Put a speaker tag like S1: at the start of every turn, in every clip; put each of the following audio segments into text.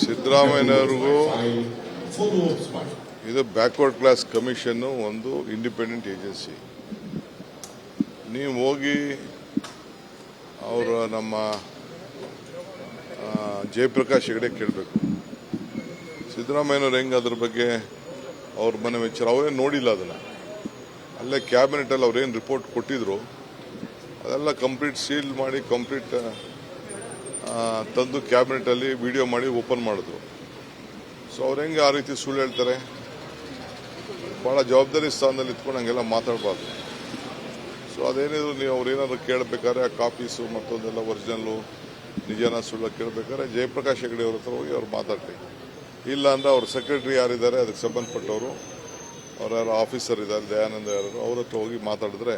S1: ಸಿದ್ದರಾಮಯ್ಯನವ್ರಿಗೂ ಇದು backward class commission ಒಂದು independent agency. ನೀವು ಹೋಗಿ ನಮ್ಮ ಜಯಪ್ರಕಾಶ್ ಹೆಗಡೆ ಕೇಳಬೇಕು. ಸಿದ್ದರಾಮಯ್ಯನವ್ರು ಹೆಂಗೆ ಅದ್ರ ಬಗ್ಗೆ ಅವ್ರ ಮನೆ ವಿಚಾರ ಅವರೇನು ನೋಡಿಲ್ಲ. ಅದನ್ನು ಅಲ್ಲೇ ಕ್ಯಾಬಿನೆಟಲ್ಲಿ ಅವ್ರೇನು ರಿಪೋರ್ಟ್ ಕೊಟ್ಟಿದ್ರು ಅದೆಲ್ಲ ಕಂಪ್ಲೀಟ್ ಸೀಲ್ ಮಾಡಿ ಕಂಪ್ಲೀಟ್ ತಂದು ಕ್ಯಾಬಿನೆಟಲ್ಲಿ ವಿಡಿಯೋ ಮಾಡಿ ಓಪನ್ ಮಾಡಿದ್ರು. ಸೊ ಅವ್ರು ಹೆಂಗೆ ಆ ರೀತಿ ಸುಳ್ಳು ಹೇಳ್ತಾರೆ? ಭಾಳ ಜವಾಬ್ದಾರಿ ಸ್ಥಾನದಲ್ಲಿ ಇಟ್ಕೊಂಡು ಹಂಗೆಲ್ಲ ಮಾತಾಡಬಾರ್ದು. ಸೊ ಅದೇನಿದ್ರು ನೀವು ಅವ್ರೇನಾದ್ರು ಕೇಳಬೇಕಾದ್ರೆ ಆ ಕಾಪೀಸು ಮತ್ತೊಂದೆಲ್ಲ ಒರಿಜಿನಲ್ಲು ನಿಜನ ಸುಳ್ಳು ಕೇಳಬೇಕಾದ್ರೆ ಜಯಪ್ರಕಾಶ್ ಹೆಗಡೆ ಅವ್ರ ಹತ್ರ ಹೋಗಿ ಅವ್ರು ಮಾತಾಡ್ಲಿ. ಇಲ್ಲ ಅಂದರೆ ಅವ್ರ ಸೆಕ್ರೆಟರಿ ಯಾರಿದ್ದಾರೆ ಅದಕ್ಕೆ ಸಂಬಂಧಪಟ್ಟವರು, ಅವ್ರ ಯಾರು ಆಫೀಸರ್ ಇದ್ದಾರೆ, ದಯಾನಂದ ಯಾರು, ಅವ್ರ ಹತ್ರ ಹೋಗಿ ಮಾತಾಡಿದ್ರೆ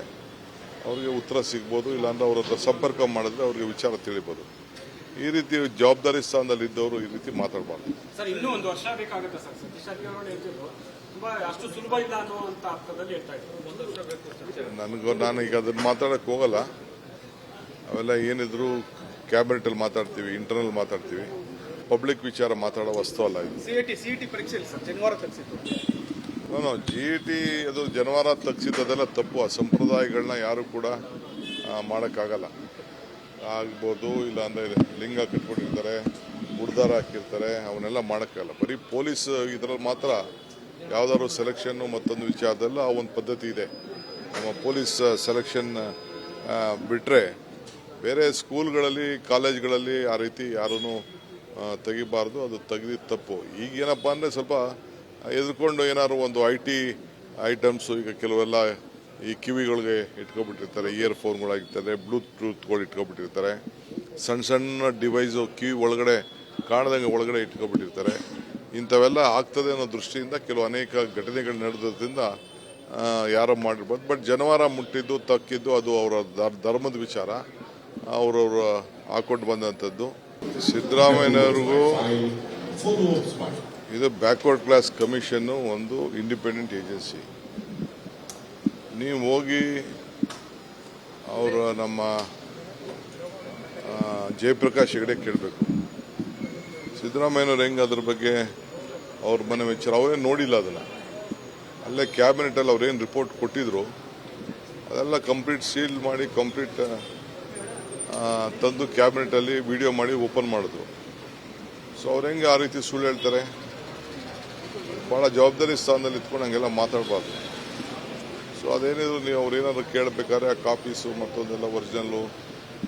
S1: ಅವ್ರಿಗೆ ಉತ್ತರ ಸಿಗ್ಬೋದು. ಇಲ್ಲಾಂದ್ರೆ ಅವ್ರ ಹತ್ರ ಸಂಪರ್ಕ ಮಾಡಿದ್ರೆ ಅವ್ರಿಗೆ ವಿಚಾರ ತಿಳಿಬೋದು. ಈ ರೀತಿ ಜವಾಬ್ದಾರಿ ಸ್ಥಾನದಲ್ಲಿ ಇದ್ದವರು ಈ ರೀತಿ ಮಾತಾಡಬಾರ್ದು.
S2: ಸರ್, ಇನ್ನೂ ಒಂದು ವರ್ಷ ಬೇಕಾಗುತ್ತೆ ಸರ್. ಸತೀಶ್ ಜಾರಕಿಹೊಳಿ ಹೇಳ್ತಿದ್ರು ತುಂಬಾ ಅಷ್ಟು ಸುಲಭ ಇಲ್ಲ ಅನ್ನುವಂತ ಅರ್ಥದಲ್ಲಿ ಹೇಳ್ತಾ ಇದ್ರು.
S1: ನಾನು ಈಗ ಅದನ್ನ ಮಾತಾಡಕ್ಕೆ ಹೋಗಲ್ಲ. ಅವೆಲ್ಲ ಏನಿದ್ರು ಕ್ಯಾಬಿನೆಟಲ್ಲಿ ಮಾತಾಡ್ತೀವಿ, ಇಂಟರ್ನಲ್ ಮಾತಾಡ್ತೀವಿ. ಪಬ್ಲಿಕ್ ವಿಚಾರ ಮಾತಾಡೋ ವಸ್ತು ಅಲ್ಲ ಇದು.
S2: ಸಿಇಟಿ ಪರೀಕ್ಷೆ ಸರ್ ಶನಿವಾರ ತಗ್ಸಿತ್ತು.
S1: ಜಿಇಟಿ ಅದು ಜನವಾರ ತಗ್ಸಿದ್ದೆಲ್ಲ ತಪ್ಪು. ಆ ಸಂಪ್ರದಾಯಗಳನ್ನ ಯಾರು ಕೂಡ ಮಾಡೋಕ್ಕಾಗಲ್ಲ. ಆಗ್ಬೋದು, ಇಲ್ಲಾಂದರೆ ಲಿಂಗ ಕಟ್ಕೊಂಡಿರ್ತಾರೆ, ಉಡ್ದಾರ ಹಾಕಿರ್ತಾರೆ, ಅವನ್ನೆಲ್ಲ ಮಾಡೋಕ್ಕಾಗಲ್ಲ. ಬರೀ ಪೊಲೀಸ್ ಇದರಲ್ಲಿ ಮಾತ್ರ ಯಾವುದಾದ್ರು ಸೆಲೆಕ್ಷನ್ನು ಮತ್ತೊಂದು ವಿಚಾರದಲ್ಲ ಆ ಒಂದು ಪದ್ಧತಿ ಇದೆ. ನಮ್ಮ ಪೊಲೀಸ್ ಸೆಲೆಕ್ಷನ್ ಬಿಟ್ಟರೆ ಬೇರೆ ಸ್ಕೂಲ್ಗಳಲ್ಲಿ ಕಾಲೇಜ್ಗಳಲ್ಲಿ ಆ ರೀತಿ ಯಾರೂ ತೆಗಿಬಾರ್ದು. ಅದು ತೆಗೆದಿದ್ದು ತಪ್ಪು. ಈಗೇನಪ್ಪ ಅಂದರೆ ಸ್ವಲ್ಪ ಎದ್ಕೊಂಡು ಏನಾದ್ರು ಒಂದು IT ಐಟಮ್ಸು ಈಗ ಕೆಲವೆಲ್ಲ ಈ ಕಿವಿಗಳಿಗೆ ಇಟ್ಕೊಬಿಟ್ಟಿರ್ತಾರೆ, ಇಯರ್ಫೋನ್ಗಳಾಗಿರ್ತಾರೆ, ಬ್ಲೂಟೂತ್ಗಳು ಇಟ್ಕೊಬಿಟ್ಟಿರ್ತಾರೆ, ಸಣ್ಣ ಸಣ್ಣ ಡಿವೈಸು ಕಿವಿ ಒಳಗಡೆ ಕಾಣದಂಗೆ ಒಳಗಡೆ ಇಟ್ಕೊಬಿಟ್ಟಿರ್ತಾರೆ. ಇಂಥವೆಲ್ಲ ಆಗ್ತದೆ ಅನ್ನೋ ದೃಷ್ಟಿಯಿಂದ ಕೆಲವು ಅನೇಕ ಘಟನೆಗಳು ನಡೆದ್ರಿಂದ ಯಾರೋ ಮಾಡಿರ್ಬೋದು. ಬಟ್ ಜನವಾರ ಮುಟ್ಟಿದ್ದು ತಕ್ಕಿದ್ದು ಅದು ಅವರ ಧರ್ಮದ ವಿಚಾರ, ಅವರವರು ಹಾಕೊಂಡು ಬಂದಂಥದ್ದು. ಸಿದ್ದರಾಮಯ್ಯನವ್ರಿಗೂ ಇದು ಬ್ಯಾಕ್ವರ್ಡ್ ಕ್ಲಾಸ್ ಕಮಿಷನ್ನು ಒಂದು ಇಂಡಿಪೆಂಡೆಂಟ್ ಏಜೆನ್ಸಿ. ನೀವು ಹೋಗಿ ನಮ್ಮ ಜಯಪ್ರಕಾಶ್ ಹೆಗಡೆ ಕೇಳಬೇಕು. ಸಿದ್ದರಾಮಯ್ಯನವ್ರು ಹೆಂಗೆ ಅದ್ರ ಬಗ್ಗೆ ಅವ್ರ ಮನೆ ವಿಚಾರ ಅವರೇನು ನೋಡಿಲ್ಲ. ಅದನ್ನು ಅಲ್ಲೇ ಕ್ಯಾಬಿನೆಟಲ್ಲಿ ಅವ್ರೇನು ರಿಪೋರ್ಟ್ ಕೊಟ್ಟಿದ್ರು ಅದೆಲ್ಲ ಕಂಪ್ಲೀಟ್ ಸೀಲ್ ಮಾಡಿ ಕಂಪ್ಲೀಟ್ ತಂದು ಕ್ಯಾಬಿನೆಟಲ್ಲಿ ವಿಡಿಯೋ ಮಾಡಿ ಓಪನ್ ಮಾಡಿದ್ರು. ಸೊ ಅವ್ರು ಹೆಂಗೆ ಆ ರೀತಿ ಸುಳ್ಳು ಹೇಳ್ತಾರೆ? ಭಾಳ ಜವಾಬ್ದಾರಿ ಸ್ಥಾನದಲ್ಲಿ ಇಟ್ಕೊಂಡು ಹಂಗೆಲ್ಲ ಮಾತಾಡಬಾರ್ದು. ಸೊ ಅದೇನಿದ್ರು ನೀವು ಅವ್ರೇನಾದ್ರು ಕೇಳಬೇಕಾದ್ರೆ ಆ ಕಾಪೀಸು ಮತ್ತೊಂದೆಲ್ಲ ಒರಿಜಿನಲ್ಲು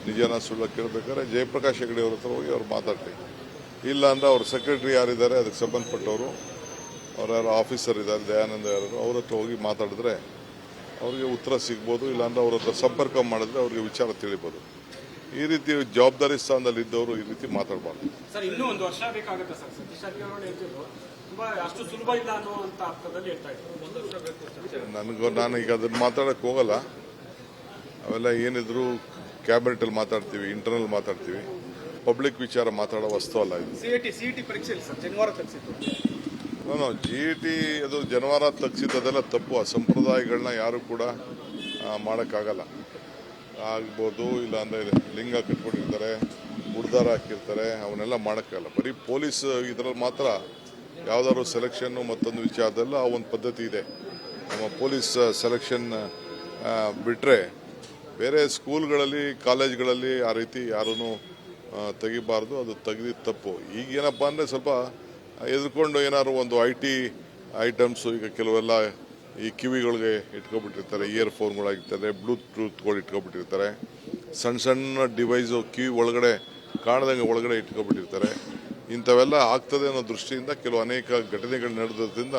S1: ನಿಜನ ಸುಳ್ಳು ಕೇಳಬೇಕಾದ್ರೆ ಜಯಪ್ರಕಾಶ್ ಹೆಗಡೆ ಅವ್ರ ಹತ್ರ ಹೋಗಿ ಅವ್ರು ಮಾತಾಡ್ಲಿ. ಇಲ್ಲ ಅಂದರೆ ಅವ್ರ ಸೆಕ್ರೆಟರಿ ಯಾರಿದ್ದಾರೆ ಅದಕ್ಕೆ ಸಂಬಂಧಪಟ್ಟವರು, ಅವ್ರ ಯಾರು ಆಫೀಸರ್ ಇದ್ದಾರೆ, ದಯಾನಂದ ಯಾರು, ಅವ್ರ ಹತ್ರ ಹೋಗಿ ಮಾತಾಡಿದ್ರೆ ಅವ್ರಿಗೆ ಉತ್ತರ ಸಿಗ್ಬೋದು. ಇಲ್ಲಾಂದ್ರೆ ಅವ್ರ ಹತ್ರ ಸಂಪರ್ಕ ಮಾಡಿದ್ರೆ ಅವ್ರಿಗೆ ವಿಚಾರ ತಿಳಿಬೋದು. ಈ ರೀತಿ ಜವಾಬ್ದಾರಿ ಸ್ಥಾನದಲ್ಲಿ ಇದ್ದವರು ಈ ರೀತಿ ಮಾತಾಡಬಾರ್ದು.
S2: ಸರ್, ಇನ್ನೂ ಒಂದು ವರ್ಷ ಬೇಕಾಗುತ್ತೆ ಸರ್. ಸತೀಶ್ ಜಾರಕಿಹೊಳಿ ಹೇಳ್ತಿದ್ರು ತುಂಬಾ ಅಷ್ಟು ಸುಲಭ ಇಲ್ಲ ಅನ್ನುವಂತ ಅರ್ಥದಲ್ಲಿ ಹೇಳ್ತಾ ಇದ್ರು.
S1: ನಾನು ಈಗ ಅದನ್ನ ಮಾತಾಡಕ್ಕೆ ಹೋಗಲ್ಲ. ಅವೆಲ್ಲ ಏನಿದ್ರು ಕ್ಯಾಬಿನೆಟಲ್ಲಿ ಮಾತಾಡ್ತೀವಿ, ಇಂಟರ್ನಲ್ ಮಾತಾಡ್ತೀವಿ. ಪಬ್ಲಿಕ್ ವಿಚಾರ ಮಾತಾಡೋ ವಸ್ತು ಅಲ್ಲ ಇದು.
S2: ಸಿಇಟಿ ಪರೀಕ್ಷೆ ಸರ್ ಶನಿವಾರ ತಗ್ಸಿತ್ತು.
S1: ಜಿಇಟಿ ಅದು ಜನವಾರ ತಗ್ಸಿದ್ದೆಲ್ಲ ತಪ್ಪು. ಆ ಸಂಪ್ರದಾಯಗಳನ್ನ ಯಾರು ಕೂಡ ಮಾಡೋಕ್ಕಾಗಲ್ಲ. ಆಗ್ಬೋದು, ಇಲ್ಲಾಂದರೆ ಲಿಂಗ ಕಟ್ಕೊಂಡಿರ್ತಾರೆ, ಉಡ್ದಾರ ಹಾಕಿರ್ತಾರೆ, ಅವನ್ನೆಲ್ಲ ಮಾಡೋಕ್ಕಾಗಲ್ಲ. ಬರೀ ಪೊಲೀಸ್ ಇದರಲ್ಲಿ ಮಾತ್ರ ಯಾವುದಾದ್ರು ಸೆಲೆಕ್ಷನ್ನು ಮತ್ತೊಂದು ವಿಚಾರದಲ್ಲ ಆ ಒಂದು ಪದ್ಧತಿ ಇದೆ. ನಮ್ಮ ಪೊಲೀಸ್ ಸೆಲೆಕ್ಷನ್ ಬಿಟ್ಟರೆ ಬೇರೆ ಸ್ಕೂಲ್ಗಳಲ್ಲಿ ಕಾಲೇಜ್ಗಳಲ್ಲಿ ಆ ರೀತಿ ಯಾರೂ ತೆಗಿಬಾರ್ದು. ಅದು ತೆಗೆದಿದ್ದು ತಪ್ಪು. ಈಗೇನಪ್ಪ ಅಂದರೆ ಸ್ವಲ್ಪ ಎದ್ಕೊಂಡು ಏನಾದ್ರು ಒಂದು IT ಐಟಮ್ಸು ಈಗ ಕೆಲವೆಲ್ಲ ಈ ಕಿವಿಗಳಿಗೆ ಇಟ್ಕೊಬಿಟ್ಟಿರ್ತಾರೆ, ಇಯರ್ಫೋನ್ಗಳಾಗಿರ್ತಾರೆ, ಬ್ಲೂಟೂತ್ಗಳು ಇಟ್ಕೊಬಿಟ್ಟಿರ್ತಾರೆ, ಸಣ್ಣ ಸಣ್ಣ ಡಿವೈಸು ಕಿವಿ ಒಳಗಡೆ ಕಾಣದಂಗೆ ಒಳಗಡೆ ಇಟ್ಕೊಬಿಟ್ಟಿರ್ತಾರೆ. ಇಂಥವೆಲ್ಲ ಆಗ್ತದೆ ಅನ್ನೋ ದೃಷ್ಟಿಯಿಂದ ಕೆಲವು ಅನೇಕ ಘಟನೆಗಳು ನಡೆದ್ರಿಂದ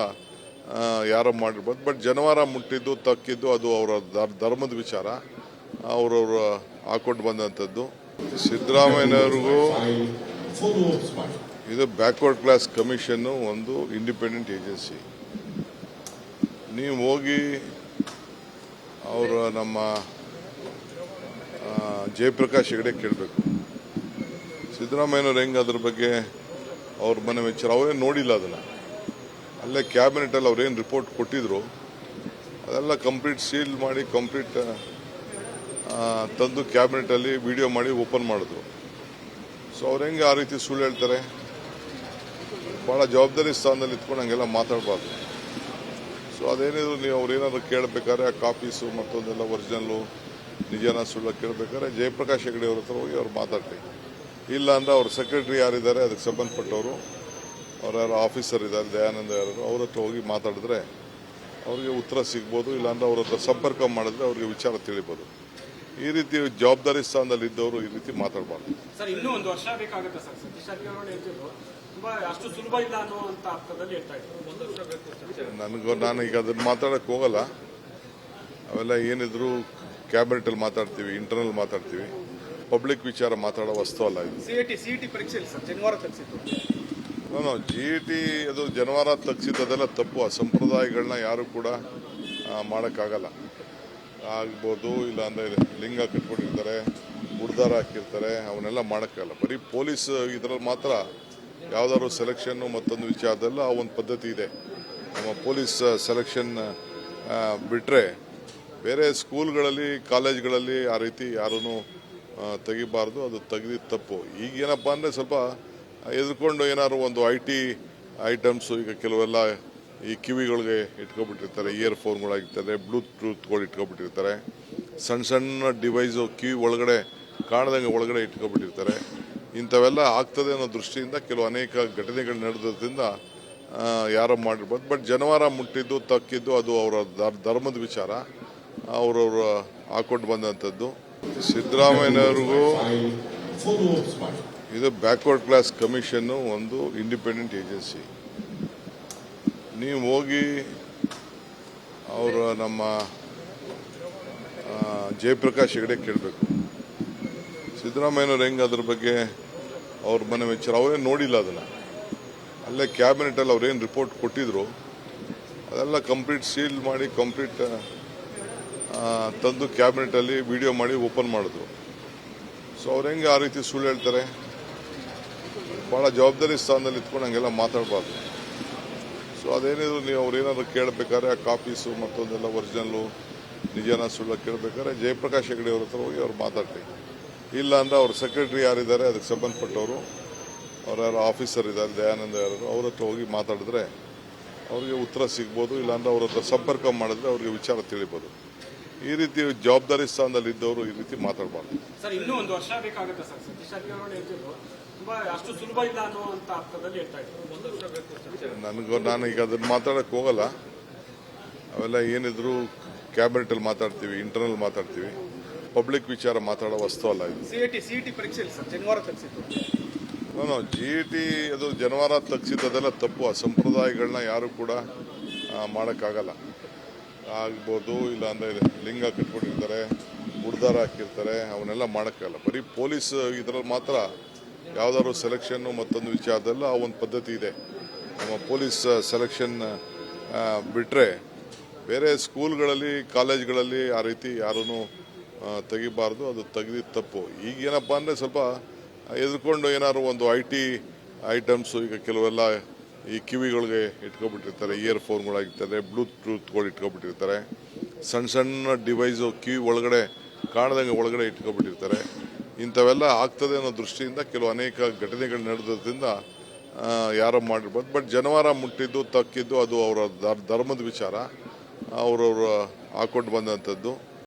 S1: ಯಾರೋ ಮಾಡಿರ್ಬೋದು. ಬಟ್ ಜನವಾರ ಮುಟ್ಟಿದ್ದು ತಕ್ಕಿದ್ದು ಅದು ಅವರ ಧರ್ಮದ ವಿಚಾರ, ಅವರವರು ಹಾಕೊಂಡು ಬಂದಂಥದ್ದು. ಸಿದ್ದರಾಮಯ್ಯನವ್ರಿಗೂ ಇದು ಬ್ಯಾಕ್ವರ್ಡ್ ಕ್ಲಾಸ್ ಕಮಿಷನ್ನು ಒಂದು ಇಂಡಿಪೆಂಡೆಂಟ್ ಏಜೆನ್ಸಿ. ನೀವು ಹೋಗಿ ನಮ್ಮ ಜಯಪ್ರಕಾಶ್ ಹೆಗಡೆ ಕೇಳಬೇಕು. ಸಿದ್ದರಾಮಯ್ಯನವ್ರು ಹೆಂಗೆ ಅದ್ರ ಬಗ್ಗೆ ಅವ್ರ ಮನೆ ವಿಚಾರ ಅವರೇನು ನೋಡಿಲ್ಲ. ಅದನ್ನು ಅಲ್ಲೇ ಕ್ಯಾಬಿನೆಟಲ್ಲಿ ಅವ್ರೇನು ರಿಪೋರ್ಟ್ ಕೊಟ್ಟಿದ್ರು ಅದೆಲ್ಲ ಕಂಪ್ಲೀಟ್ ಸೀಲ್ ಮಾಡಿ ಕಂಪ್ಲೀಟ್ ತಂದು ಕ್ಯಾಬಿನೆಟಲ್ಲಿ ವಿಡಿಯೋ ಮಾಡಿ ಓಪನ್ ಮಾಡಿದ್ರು. ಸೊ ಅವ್ರು ಹೆಂಗೆ ಆ ರೀತಿ ಸುಳ್ಳು ಹೇಳ್ತಾರೆ? ಭಾಳ ಜವಾಬ್ದಾರಿ ಸ್ಥಾನದಲ್ಲಿ ಇಟ್ಕೊಂಡು ಹಂಗೆಲ್ಲ ಮಾತಾಡಬಾರ್ದು. ಸೊ ಅದೇನಿದ್ರು ನೀವು ಅವ್ರೇನಾದ್ರು ಕೇಳಬೇಕಾದ್ರೆ ಆ ಕಾಪೀಸು ಮತ್ತೊಂದೆಲ್ಲ ಒರಿಜಿನಲ್ಲು ನಿಜನ ಸುಳ್ಳು ಕೇಳಬೇಕಾದ್ರೆ ಜಯಪ್ರಕಾಶ್ ಹೆಗಡೆ ಅವ್ರ ಹತ್ರ ಹೋಗಿ ಅವ್ರು ಮಾತಾಡಲಿ. ಇಲ್ಲ ಅಂದರೆ ಅವ್ರ ಸೆಕ್ರೆಟರಿ ಯಾರಿದ್ದಾರೆ ಅದಕ್ಕೆ ಸಂಬಂಧಪಟ್ಟವರು, ಅವ್ರು ಯಾರು ಆಫೀಸರ್ ಇದ್ದಾರೆ, ದಯಾನಂದ ಯಾರು, ಅವ್ರ ಹತ್ರ ಹೋಗಿ ಮಾತಾಡಿದ್ರೆ ಅವ್ರಿಗೆ ಉತ್ತರ ಸಿಗ್ಬೋದು. ಇಲ್ಲಾಂದ್ರೆ ಅವ್ರ ಹತ್ರ ಸಂಪರ್ಕ ಮಾಡಿದ್ರೆ ಅವ್ರಿಗೆ ವಿಚಾರ ತಿಳಿಬೋದು. ಈ ರೀತಿ ಜವಾಬ್ದಾರಿ ಸ್ಥಾನದಲ್ಲಿ ಇದ್ದವರು ಈ ರೀತಿ ಮಾತಾಡಬಾರ್ದು.
S2: ಸರ್ ಇನ್ನೂ ಒಂದು ವರ್ಷ ಬೇಕಾಗುತ್ತೆ ಸರ್. ಸತೀಶ್ ಜಾರಕಿಹೊಳಿ ಹೇಳ್ತಿದ್ರು ತುಂಬಾ ಅಷ್ಟು ಸುಲಭ ಇಲ್ಲ ಅನ್ನುವಂತ ಅರ್ಥದಲ್ಲಿ ಹೇಳ್ತಾ ಇದ್ರು.
S1: ನಾನು ಈಗ ಅದನ್ನ ಮಾತಾಡಕ್ಕೆ ಹೋಗಲ್ಲ. ಅವೆಲ್ಲ ಏನಿದ್ರು ಕ್ಯಾಬಿನೆಟಲ್ಲಿ ಮಾತಾಡ್ತೀವಿ, ಇಂಟರ್ನಲ್ ಮಾತಾಡ್ತೀವಿ. ಪಬ್ಲಿಕ್ ವಿಚಾರ ಮಾತಾಡೋ ವಸ್ತು ಅಲ್ಲ ಇದು.
S2: ಸಿಇಟಿ ಪರೀಕ್ಷೆ ಇಲ್ಲ ಸರ್, ಶನಿವಾರ ತಗ್ಸಿತ್ತು.
S1: GT ಅದು ಜನವಾರ ತಗ್ಸಿದ್ದೆಲ್ಲ ತಪ್ಪು. ಆ ಸಂಪ್ರದಾಯಗಳನ್ನ ಯಾರು ಕೂಡ ಮಾಡೋಕ್ಕಾಗಲ್ಲ. ಆಗ್ಬೋದು, ಇಲ್ಲ ಅಂದರೆ ಲಿಂಗ ಕಟ್ಕೊಂಡಿರ್ತಾರೆ, ಉಡ್ದಾರ ಹಾಕಿರ್ತಾರೆ, ಅವನ್ನೆಲ್ಲ ಮಾಡೋಕ್ಕಾಗಲ್ಲ. ಬರೀ ಪೊಲೀಸ್ ಇದರಲ್ಲಿ ಮಾತ್ರ ಯಾವ್ದಾದ್ರು ಸೆಲೆಕ್ಷನ್ನು ಮತ್ತೊಂದು ವಿಚಾರದಲ್ಲ ಆ ಒಂದು ಪದ್ಧತಿ ಇದೆ. ನಮ್ಮ ಪೊಲೀಸ್ ಸೆಲೆಕ್ಷನ್ ಬಿಟ್ಟರೆ ಬೇರೆ ಸ್ಕೂಲ್ಗಳಲ್ಲಿ ಕಾಲೇಜ್ಗಳಲ್ಲಿ ಆ ರೀತಿ ಯಾರೂ ತೆಗಿಬಾರ್ದು. ಅದು ತೆಗೆದಿದ್ದು ತಪ್ಪು. ಈಗೇನಪ್ಪ ಅಂದರೆ ಸ್ವಲ್ಪ ಎದ್ಕೊಂಡು ಏನಾದ್ರು ಒಂದು IT ಐಟಮ್ಸು ಈಗ ಕೆಲವೆಲ್ಲ ಈ ಕಿವಿಗಳಿಗೆ ಇಟ್ಕೊಬಿಟ್ಟಿರ್ತಾರೆ, ಇಯರ್ಫೋನ್ಗಳಾಗಿರ್ತಾರೆ, ಬ್ಲೂಟೂತ್ಗಳು ಇಟ್ಕೊಬಿಟ್ಟಿರ್ತಾರೆ, ಸಣ್ಣ ಸಣ್ಣ ಡಿವೈಸು ಕಿವಿ ಒಳಗಡೆ ಕಾಣದಂಗೆ ಒಳಗಡೆ ಇಟ್ಕೊಬಿಟ್ಟಿರ್ತಾರೆ. ಇಂಥವೆಲ್ಲ ಆಗ್ತದೆ ಅನ್ನೋ ದೃಷ್ಟಿಯಿಂದ ಕೆಲವು ಅನೇಕ ಘಟನೆಗಳು ನಡೆದ್ರಿಂದ ಯಾರೋ ಮಾಡಿರ್ಬೋದು. ಬಟ್ ಜನವಾರ ಮುಟ್ಟಿದ್ದು ತಕ್ಕಿದ್ದು ಅದು ಅವರ ಧರ್ಮದ ವಿಚಾರ, ಅವರವರು ಹಾಕೊಂಡು ಬಂದಂಥದ್ದು. ಸಿದ್ದರಾಮಯ್ಯನವ್ರಿಗೂ ಇದು ಬ್ಯಾಕ್ವರ್ಡ್ ಕ್ಲಾಸ್ ಕಮಿಷನ್ನು ಒಂದು ಇಂಡಿಪೆಂಡೆಂಟ್ ಏಜೆನ್ಸಿ. ನೀವು ಹೋಗಿ ಅವರು ನಮ್ಮ ಜಯಪ್ರಕಾಶ್ ಹೆಗಡೆ ಕೇಳಬೇಕು. ಸಿದ್ದರಾಮಯ್ಯನವ್ರು ಹೆಂಗೆ ಅದ್ರ ಬಗ್ಗೆ ಅವ್ರ ಮನೆ ವಿಚಾರ ಅವರೇ ನೋಡಿಲ್ಲ. ಅದನ್ನು ಅಲ್ಲೇ ಕ್ಯಾಬಿನೆಟಲ್ಲಿ ಅವ್ರೇನು ರಿಪೋರ್ಟ್ ಕೊಟ್ಟಿದ್ರು ಅದೆಲ್ಲ ಕಂಪ್ಲೀಟ್ ಸೀಲ್ ಮಾಡಿ ಕಂಪ್ಲೀಟ್ ತಂದು ಕ್ಯಾಬಿನೆಟಲ್ಲಿ ವಿಡಿಯೋ ಮಾಡಿ ಓಪನ್ ಮಾಡಿದ್ರು. ಸೊ ಅವ್ರು ಹೆಂಗೆ ಆ ರೀತಿ ಸುಳ್ಳು ಹೇಳ್ತಾರೆ? ಭಾಳ ಜವಾಬ್ದಾರಿ ಸ್ಥಾನದಲ್ಲಿ ಇಟ್ಕೊಂಡು ಹಂಗೆಲ್ಲ ಮಾತಾಡಬಾರ್ದು. ಸೊ ಅದೇನಿದ್ರು ನೀವು ಅವ್ರೇನಾದ್ರು ಕೇಳಬೇಕಾದ್ರೆ ಆ ಕಾಪೀಸು ಮತ್ತೊಂದೆಲ್ಲ ಒರಿಜಿನಲ್ಲು ನಿಜನ ಸುಳ್ಳು ಕೇಳಬೇಕಾದ್ರೆ ಜಯಪ್ರಕಾಶ್ ಹೆಗಡೆ ಅವ್ರ ಹತ್ರ ಹೋಗಿ ಅವ್ರು ಮಾತಾಡಲಿ. ಇಲ್ಲ ಅಂದರೆ ಅವ್ರ ಸೆಕ್ರೆಟರಿ ಯಾರಿದ್ದಾರೆ ಅದಕ್ಕೆ ಸಂಬಂಧಪಟ್ಟವರು, ಅವ್ರು ಯಾರು ಆಫೀಸರ್ ಇದ್ದಾರೆ, ದಯಾನಂದ ಯಾರು, ಅವ್ರ ಹತ್ರ ಹೋಗಿ ಮಾತಾಡಿದ್ರೆ ಅವ್ರಿಗೆ ಉತ್ತರ ಸಿಗ್ಬೋದು. ಇಲ್ಲಾಂದ್ರೆ ಅವ್ರ ಹತ್ರ ಸಂಪರ್ಕ ಮಾಡಿದ್ರೆ ಅವ್ರಿಗೆ ವಿಚಾರ ತಿಳಿಬೋದು. ಈ ರೀತಿ ಜವಾಬ್ದಾರಿ ಸ್ಥಾನದಲ್ಲಿ ಇದ್ದವರು ಈ ರೀತಿ ಮಾತಾಡಬಾರ್ದು.
S2: ಸರ್ ಇನ್ನೂ ಒಂದು ವರ್ಷ ಬೇಕಾಗುತ್ತೆ ಸರ್. ಸತೀಶ್ ಜಾರಕಿಹೊಳಿ ಹೇಳ್ತಿದ್ರು ತುಂಬಾ ಅಷ್ಟು ಸುಲಭ ಇಲ್ಲ ಅನ್ನುವಂತ ಅರ್ಥದಲ್ಲಿ ಹೇಳ್ತಾ ಇದ್ರು.
S1: ನಾನು ಈಗ ಅದನ್ನ ಮಾತಾಡಕ್ಕೆ ಹೋಗಲ್ಲ. ಅವೆಲ್ಲ ಏನಿದ್ರು ಕ್ಯಾಬಿನೆಟಲ್ಲಿ ಮಾತಾಡ್ತೀವಿ, ಇಂಟರ್ನಲ್ ಮಾತಾಡ್ತೀವಿ. ಪಬ್ಲಿಕ್ ವಿಚಾರ ಮಾತಾಡೋ ವಸ್ತು ಅಲ್ಲ ಇದು.
S2: ಸಿಇಟಿ ಪರೀಕ್ಷೆ ಇಲ್ಲ ಸರ್, ಶನಿವಾರ ತಗ್ಸಿತ್ತು.
S1: GT ಅದು ಜನವಾರ ತಗ್ಸಿದ್ದೆಲ್ಲ ತಪ್ಪು. ಆ ಸಂಪ್ರದಾಯಗಳನ್ನ ಯಾರು ಕೂಡ ಮಾಡೋಕ್ಕಾಗಲ್ಲ. ಆಗ್ಬೋದು, ಇಲ್ಲ ಅಂದರೆ ಲಿಂಗ ಕಟ್ಕೊಂಡಿರ್ತಾರೆ, ಉಡ್ದಾರ ಹಾಕಿರ್ತಾರೆ, ಅವನ್ನೆಲ್ಲ ಮಾಡೋಕ್ಕಾಗಲ್ಲ. ಬರೀ ಪೊಲೀಸ್ ಇದರಲ್ಲಿ ಮಾತ್ರ ಯಾವ್ದಾದ್ರು ಸೆಲೆಕ್ಷನ್ನು ಮತ್ತೊಂದು ವಿಚಾರದಲ್ಲ ಆ ಒಂದು ಪದ್ಧತಿ ಇದೆ. ನಮ್ಮ ಪೊಲೀಸ್ ಸೆಲೆಕ್ಷನ್ ಬಿಟ್ಟರೆ ಬೇರೆ ಸ್ಕೂಲ್ಗಳಲ್ಲಿ ಕಾಲೇಜ್ಗಳಲ್ಲಿ ಆ ರೀತಿ ಯಾರೂ ತೆಗಿಬಾರ್ದು. ಅದು ತೆಗೆದಿದ್ದು ತಪ್ಪು. ಈಗೇನಪ್ಪ ಅಂದರೆ ಸ್ವಲ್ಪ ಎದ್ಕೊಂಡು ಏನಾದ್ರು ಒಂದು IT ಐಟಮ್ಸು ಈಗ ಕೆಲವೆಲ್ಲ ಈ ಕಿವಿಗಳಿಗೆ ಇಟ್ಕೊಬಿಟ್ಟಿರ್ತಾರೆ, ಇಯರ್ಫೋನ್ಗಳಾಗಿರ್ತಾರೆ, ಬ್ಲೂಟೂತ್ಗಳು ಇಟ್ಕೊಬಿಟ್ಟಿರ್ತಾರೆ, ಸಣ್ಣ ಸಣ್ಣ ಡಿವೈಸು ಕಿವಿ ಒಳಗಡೆ ಕಾಣದಂಗೆ ಒಳಗಡೆ ಇಟ್ಕೊಬಿಟ್ಟಿರ್ತಾರೆ. ಇಂಥವೆಲ್ಲ ಆಗ್ತದೆ ಅನ್ನೋ ದೃಷ್ಟಿಯಿಂದ ಕೆಲವು ಅನೇಕ ಘಟನೆಗಳು ನಡೆದ್ರಿಂದ ಯಾರೋ ಮಾಡಿರ್ಬೋದು. ಬಟ್ ಜನವಾರ ಮುಟ್ಟಿದ್ದು ತಕ್ಕಿದ್ದು ಅದು ಅವರ ಧರ್ಮದ ವಿಚಾರ, ಅವರವರು ಹಾಕೊಂಡು ಬಂದಂಥದ್ದು.